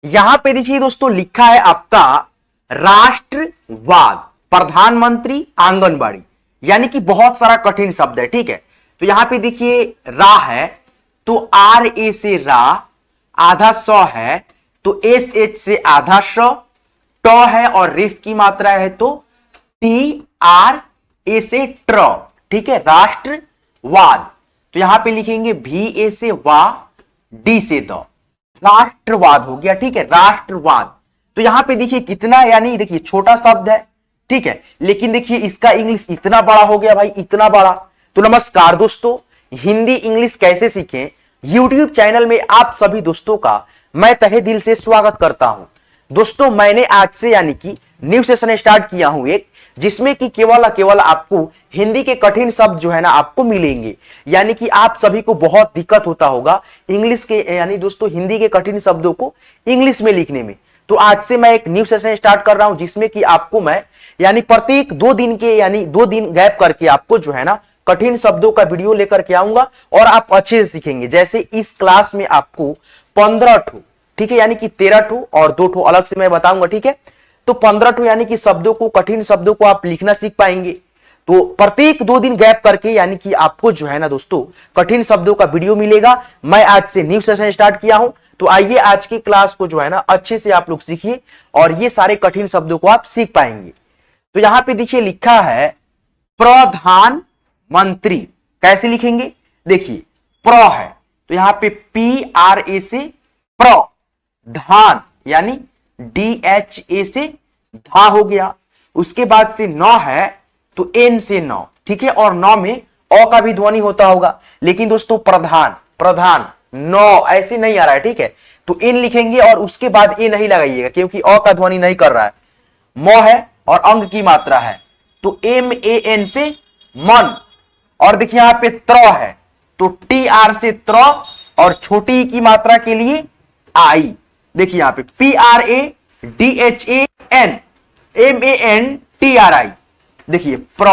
यहां पे देखिए दोस्तों लिखा है आपका राष्ट्रवाद, प्रधानमंत्री, आंगनबाड़ी, यानी कि बहुत सारा कठिन शब्द है। ठीक है, तो यहां पे देखिए रा है तो आर ए से रा, आधा सौ है तो एस एच से आधा सौ, ट है और रेफ की मात्रा है तो टी आर ए से ट्र। ठीक है, राष्ट्रवाद, तो यहां पे लिखेंगे भी ए से वा, डी से द, राष्ट्रवाद हो गया। ठीक है, राष्ट्रवाद। तो यहां पे देखिए कितना, यानी देखिए छोटा शब्द है, ठीक है, लेकिन देखिए इसका इंग्लिश इतना बड़ा हो गया भाई, इतना बड़ा। तो नमस्कार दोस्तों, हिंदी इंग्लिश कैसे सीखें यूट्यूब चैनल में आप सभी दोस्तों का मैं तहे दिल से स्वागत करता हूं। दोस्तों मैंने आज से यानी कि न्यू सेशन स्टार्ट किया हूं एक, जिसमें कि केवल आपको हिंदी के कठिन शब्द जो है ना आपको मिलेंगे। यानी कि आप सभी को बहुत दिक्कत होता होगा इंग्लिश के, यानी दोस्तों हिंदी के कठिन शब्दों को इंग्लिश में लिखने में। तो आज से मैं एक न्यू सेशन स्टार्ट कर रहा हूं, जिसमें कि आपको मैं यानी प्रत्येक 2 दिन के, यानी 2 दिन गैप करके आपको जो है ना कठिन शब्दों का वीडियो लेकर के आऊंगा और आप अच्छे से सीखेंगे। जैसे इस क्लास में आपको 15 ठो, ठीक है, यानी कि 13 ठो और 2 ठो अलग से मैं बताऊंगा। ठीक है, तो 15 ठो यानी कि शब्दों को, कठिन शब्दों को आप लिखना सीख पाएंगे। तो प्रत्येक 2 दिन गैप करके यानी कि आपको जो है ना दोस्तों कठिन शब्दों का वीडियो मिलेगा। मैं आज से न्यू सेशन स्टार्ट किया हूं, तो आइए आज की क्लास को जो है ना अच्छे से आप लोग सीखिए और ये सारे कठिन शब्दों को आप सीख पाएंगे। तो यहां पे देखिए लिखा है प्रधानमंत्री, कैसे लिखेंगे? देखिए प्र है तो यहां पे पी आर ए से प्र, धान यानी डी एच ए से धा हो गया। उसके बाद से नौ है तो एन से नौ, ठीक है, और नौ में अ का भी ध्वनि होता होगा। लेकिन दोस्तों प्रधान, प्रधान नौ ऐसे नहीं आ रहा है, ठीक है, तो इन लिखेंगे और उसके बाद ए नहीं लगाइएगा क्योंकि अ का ध्वनि नहीं कर रहा है। म है और अंग की मात्रा है तो एम ए एन से मन, और देखिए यहां पे त्र है तो टी आर से त्र और छोटी ई की मात्रा के लिए आई। देखिए यहां पे P R A D H A N, M A N T R I. देखिए प्र,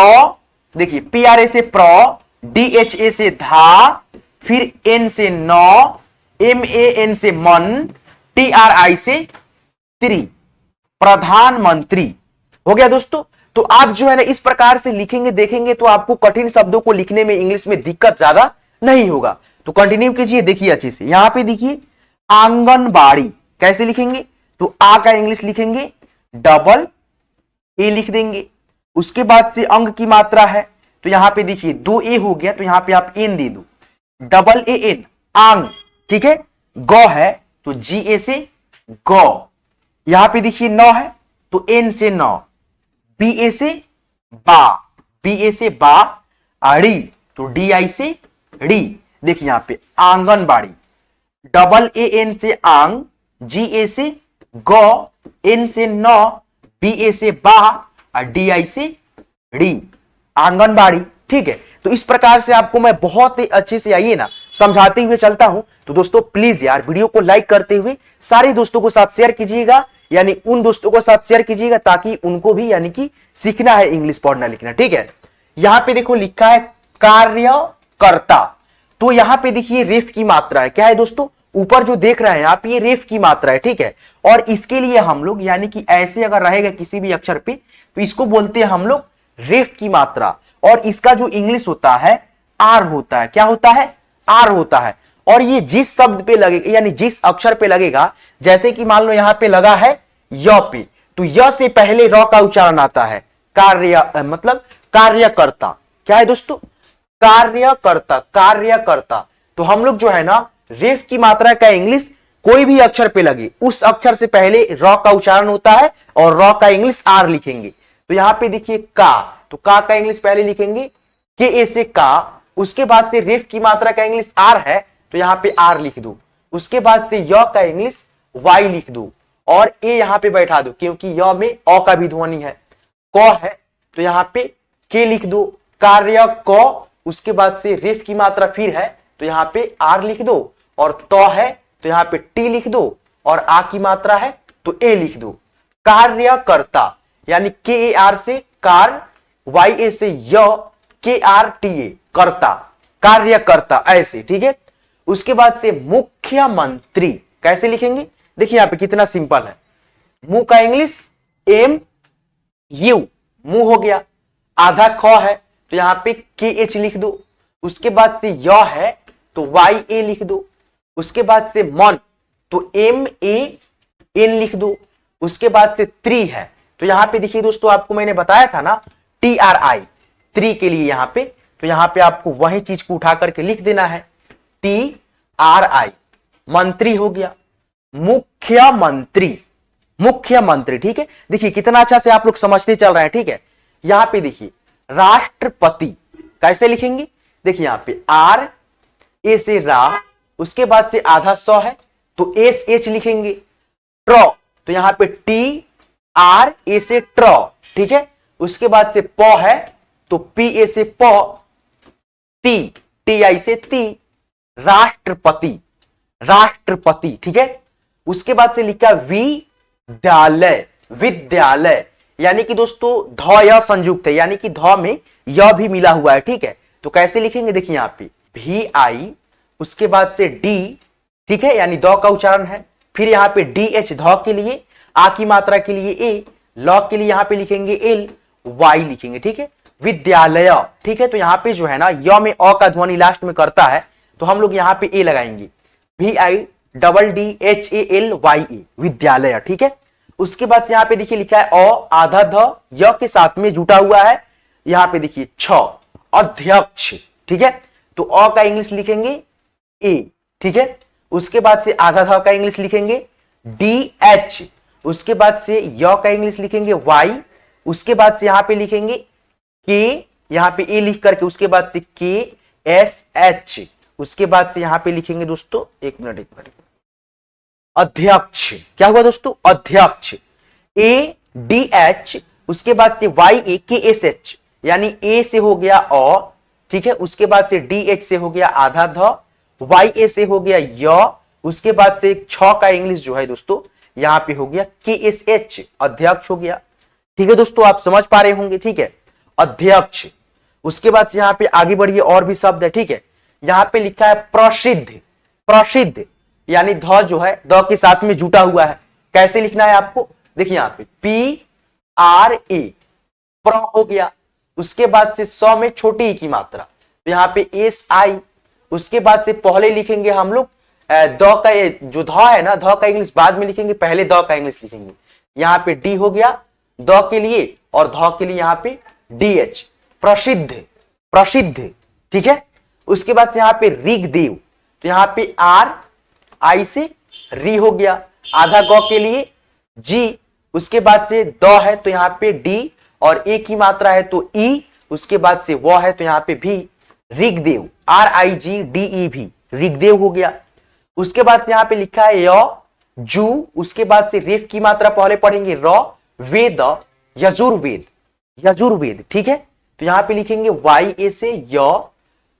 देखिए पी आर ए से प्र, डी एच ए से धा, फिर एन से नौ, एम ए एन से मन, टी आर आई से त्री, प्रधानमंत्री हो गया दोस्तों। तो आप जो है ना इस प्रकार से लिखेंगे, देखेंगे तो आपको कठिन शब्दों को लिखने में इंग्लिश में दिक्कत ज्यादा नहीं होगा। तो कंटिन्यू कीजिए, देखिए अच्छे से। यहां पे देखिए आंगनबाड़ी कैसे लिखेंगे? तो आ का इंग्लिश लिखेंगे डबल ए लिख देंगे। उसके बाद से अंग की मात्रा है तो यहां पे देखिए 2 ए हो गया तो यहां पे आप एन दे दो, डबल ए एन, आंग, ठीक है। गौ है तो जी ए से गौ। यहां पे देखिए 9 है तो एन से 9, बी ए से बा, बी ए से बा, अड़ी तो डी आई से ड़ी। देखिए यहां पे आंगनबाड़ी, डबल ए एन से आंग, जी ए से गौ, एन से 9, बी ए से बा और डी आई से डी, आंगनबाड़ी। ठीक है, तो इस प्रकार से आपको मैं बहुत ही अच्छे से आइए ना समझाते हुए चलता हूं। तो दोस्तों प्लीज यार वीडियो को लाइक करते हुए सारे दोस्तों को साथ शेयर कीजिएगा, यानी उन दोस्तों को साथ शेयर कीजिएगा ताकि उनको भी यानी कि सीखना है इंग्लिश पढ़ना लिखना। ठीक है, यहां पे देखो लिखा है कार्यकर्ता, तो यहां पे देखिए रेफ की मात्रा है। क्या है दोस्तों? ऊपर जो देख रहे हैं आप ये रेफ की मात्रा है, ठीक है। और इसके लिए हम लोग यानी कि ऐसे अगर रहेगा किसी भी अक्षर पे तो इसको बोलते हैं हम लोग रेफ की मात्रा, और इसका जो इंग्लिश होता है आर होता है। क्या होता है? आर होता है। और ये जिस शब्द पे लगेगा यानी जिस अक्षर पे लगेगा, जैसे कि मान लो यहां पे लगा है य पे, तो य से पहले र का उच्चारण आता है। कार्य मतलब कार्यकर्ता। क्या है दोस्तों? कार्यकर्ता, कार्यकर्ता। तो हम लोग जो है ना रेफ की मात्रा का इंग्लिश कोई भी अक्षर पे लगे उस अक्षर से पहले र का उच्चारण होता है और र का इंग्लिश आर लिखेंगे। तो यहां पे देखिए का, तो का इंग्लिश पहले लिखेंगे के ए से का, उसके बाद से रेफ की मात्रा का इंग्लिश आर है तो यहां पे आर लिख दो। उसके बाद से य का इंग्लिश वाई लिख दो और ए यहां पे बैठा दो क्योंकि य में अ का भी ध्वनि है। क है तो यहां पे के लिख दो, कार्य क, उसके बाद से रेफ की मात्रा फिर है तो यहां पे आर लिख दो, और त है तो यहां पे टी लिख दो, और आ की मात्रा है तो ए लिख दो। कार्यकर्ता यानी के ए आर से कार, वाई ए से य, के आर टी ए, कर्ता, कार्यकर्ता, ऐसे। ठीक है, उसके बाद से मुख्यमंत्री कैसे लिखेंगे? देखिए यहाँ पे कितना सिंपल है। मुंह का इंग्लिश एम यू, मुंह हो गया। आधा ख है तो यहाँ पे के एच लिख दो। उसके बाद से य है तो वाई ए लिख दो। उसके बाद से मन तो एम ए एन लिख दो। उसके बाद से त्री है तो यहाँ पे देखिए दोस्तों, आपको मैंने बताया था ना टी आर आई, त्री के लिए यहाँ पे, तो यहाँ पे आपको वही चीज को उठा करके लिख देना है टी आर आई। मंत्री हो गया, मुख्यमंत्री, मुख्यमंत्री। ठीक है, देखिए कितना अच्छा से आप लोग समझते चल रहे हैं। ठीक है, यहां पे देखिए राष्ट्रपति कैसे लिखेंगे, देखिए यहां पे आर ए से रा, उसके बाद से आधा सौ है तो एस एच लिखेंगे। ट्रॉ तो यहां पे टी आर ए से ट्रॉ। ठीक है, उसके बाद से प है तो पी ए से प, टी टी आई से ती, राष्ट्रपति, राष्ट्रपति। ठीक है, उसके बाद से लिखा विद्यालय, विद्यालय, यानी कि दोस्तों ध य संयुक्त है, यानी कि ध में य भी मिला हुआ है। ठीक है, तो कैसे लिखेंगे, देखिए यहां पे भी आई, उसके बाद से डी, ठीक है, यानी द का उच्चारण है। फिर यहां पे डी एच ध के लिए, आ की मात्रा के लिए ए, ल के लिए यहां पे लिखेंगे एल, वाई लिखेंगे। ठीक है, विद्यालय। ठीक है, तो यहां पे जो है ना य में अ का ध्वनि लास्ट में करता है तो हम लोग यहां पे ए लगाएंगे, V I double D H A L Y A, विद्यालय। ठीक है, उसके बाद से यहां पे देखिए लिखा है अ, आधा ध य के साथ में जुटा हुआ है, यहां पे देखिए छ, अध्यक्ष। ठीक है, तो अ का इंग्लिश लिखेंगे ए। ठीक है, उसके बाद से आधा ध का इंग्लिश लिखेंगे डी एच, उसके बाद से य का इंग्लिश लिखेंगे वाई, उसके बाद से यहां पे लिखेंगे के, यहां पे ए लिख करके उसके बाद से के एस एच, उसके बाद से यहां पे लिखेंगे दोस्तों, एक मिनट, अध्यक्ष। क्या हुआ दोस्तों, अध्यक्ष, ए डी एच, उसके बाद से वाई ए के एस एच, यानी ए से हो गया अ। ठीक है, उसके बाद से डी एच से हो गया आधा ध, वाई ए से हो गया य, उसके बाद से छ का इंग्लिश जो है दोस्तों यहां पे हो गया के एस एच, अध्यक्ष हो गया। ठीक है दोस्तों, आप समझ पा रहे होंगे। ठीक है, अध्यक्ष। उसके बाद से यहां पे आगे बढ़िए, और भी शब्द है। ठीक है, यहां पे लिखा है प्रसिद्ध, प्रसिद्ध, यानी ध जो है द के साथ में जुटा हुआ है। कैसे लिखना है आपको, देखिए यहां पे पी आर ए, प्र हो गया। उसके बाद से सौ में छोटी ई की मात्रा तो यहां पे एस आई, उसके बाद से पहले लिखेंगे हम लोग द का, जो ध है ना, ध का इंग्लिश बाद में लिखेंगे, पहले द का इंग्लिश लिखेंगे। यहां पे डी हो गया द के लिए और ध के लिए यहां पे डी एच, प्रसिद्ध, प्रसिद्ध। ठीक है, उसके बाद से यहां पे ऋग्देव तो यहां पे आर आई से री हो गया, आधा गौ के लिए जी, उसके बाद से द है तो यहां पे डी और ए की मात्रा है तो ई, उसके बाद से व है तो यहां पे भी, ऋग्देव, are I G D E भी, ऋग्देव हो गया। उसके बाद से यहां पे लिखा है य जू, उसके बाद से रेफ की मात्रा पहले पढ़ेंगे र, वेद, यजुर्वेद, यजुर्वेद। ठीक है, तो यहां पे लिखेंगे वाई ए से य,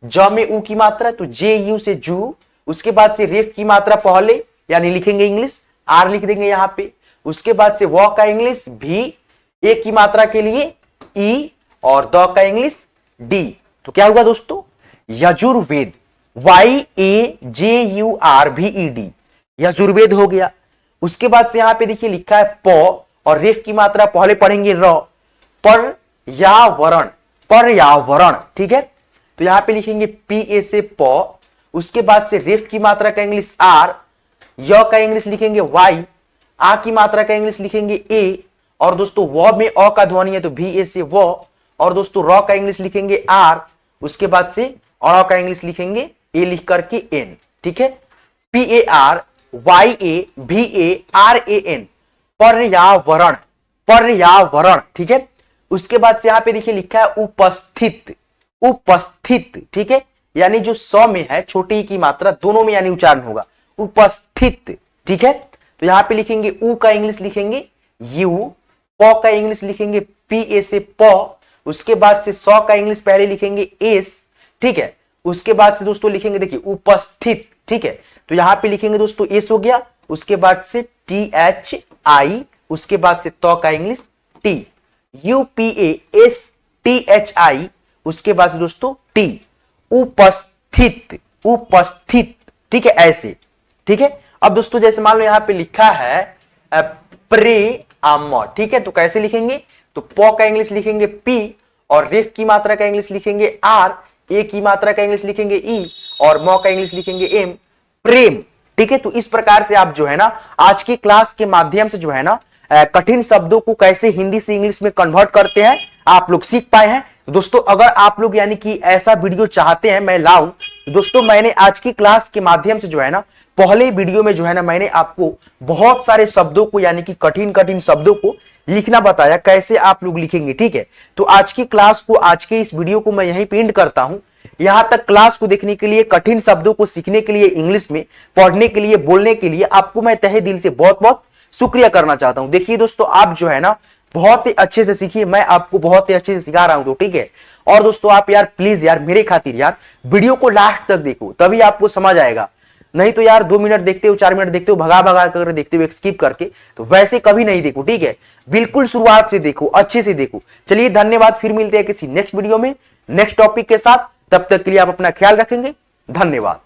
ज में ऊ की मात्रा तो जे यू से जू, उसके बाद से रेफ की मात्रा पहले यानी लिखेंगे इंग्लिश आर लिख देंगे यहां पे, उसके बाद से व का इंग्लिश भी, ए की मात्रा के लिए ई और द का इंग्लिश डी। तो क्या होगा दोस्तों, Yajurveda, Y A J U R भी ई डी, यजुर्वेद हो गया। उसके बाद से यहां पे देखिए लिखा है प और रेफ की मात्रा पहले पढ़ेंगे र, पर्यावरण, पर्यावरण। ठीक है, तो यहां पे लिखेंगे पी ए से प, उसके बाद से रेफ की मात्रा का इंग्लिश आर, य का इंग्लिश लिखेंगे वाई, आ की मात्रा का इंग्लिश लिखेंगे ए, और दोस्तों व में अ का ध्वनि है तो भी ए से व, और दोस्तों र का इंग्लिश लिखेंगे आर, उसके बाद से अ का इंग्लिश लिखेंगे ए लिख करके एन। ठीक है, पी ए आर वाई ए भी ए आर ए एन, पर्यावरण, पर्यावरण। ठीक है, उसके बाद से यहां पे देखिए लिखा है उपस्थित, उपस्थित। ठीक है, यानी जो स में है छोटी ई की मात्रा दोनों में यानी उच्चारण होगा उपस्थित। ठीक है, तो यहां पे लिखेंगे उ का इंग्लिश लिखेंगे यू, प का इंग्लिश लिखेंगे पी ए से प, उसके बाद से स का इंग्लिश पहले लिखेंगे एस। ठीक है, उसके बाद से दोस्तों लिखेंगे देखिए उपस्थित। ठीक है, तो यहां पे लिखेंगे दोस्तों एस हो गया, उसके बाद से टी एच आई, उसके बाद से त का English T, U P A S T H I, उसके बाद से दोस्तों टी, उपस्थित, उपस्थित। ठीक है, ऐसे। ठीक है, अब दोस्तों जैसे मान लो यहाँ पे लिखा है प्रे आम, ठीक है, तो कैसे लिखेंगे, तो प का इंग्लिश लिखेंगे पी, और रेफ की मात्रा का इंग्लिश लिखेंगे आर, ए की मात्रा का इंग्लिश लिखेंगे ई, और मौ का इंग्लिश लिखेंगे एम, प्रेम। ठीक है, तो इस प्रकार से आप जो है ना आज की क्लास के माध्यम से जो है ना कठिन शब्दों को कैसे हिंदी से इंग्लिश में कन्वर्ट करते हैं आप लोग सीख पाए हैं। दोस्तों अगर आप लोग यानी कि ऐसा वीडियो चाहते हैं मैं लाऊं, दोस्तों मैंने आज की क्लास के माध्यम से जो है ना पहले वीडियो में जो है ना मैंने आपको बहुत सारे शब्दों को यानी कि कठिन कठिन शब्दों को लिखना बताया, कैसे आप लोग लिखेंगे। ठीक है, तो आज की क्लास को, आज के इस वीडियो को मैं यहीं पे एंड करता हूं। यहां तक क्लास को देखने के लिए, कठिन शब्दों को सीखने के लिए, इंग्लिश में पढ़ने के लिए, बोलने के लिए आपको मैं तहे दिल से बहुत बहुत शुक्रिया करना चाहता हूं। देखिए दोस्तों आप जो है ना बहुत ही अच्छे से सीखिए, मैं आपको बहुत ही अच्छे से सिखा रहा हूं, तो ठीक है। और दोस्तों आप यार प्लीज यार मेरे खातिर यार वीडियो को लास्ट तक देखो, तभी आपको समझ आएगा। नहीं तो यार 2 मिनट देखते हो, 4 मिनट देखते हो, भगा भगा कर देखते हो, स्किप करके, तो वैसे कभी नहीं देखो। ठीक है, बिल्कुल शुरुआत से देखो, अच्छे से देखो। चलिए धन्यवाद, फिर मिलते हैं किसी नेक्स्ट वीडियो में नेक्स्ट टॉपिक के साथ। तब तक के लिए आप अपना ख्याल रखेंगे। धन्यवाद।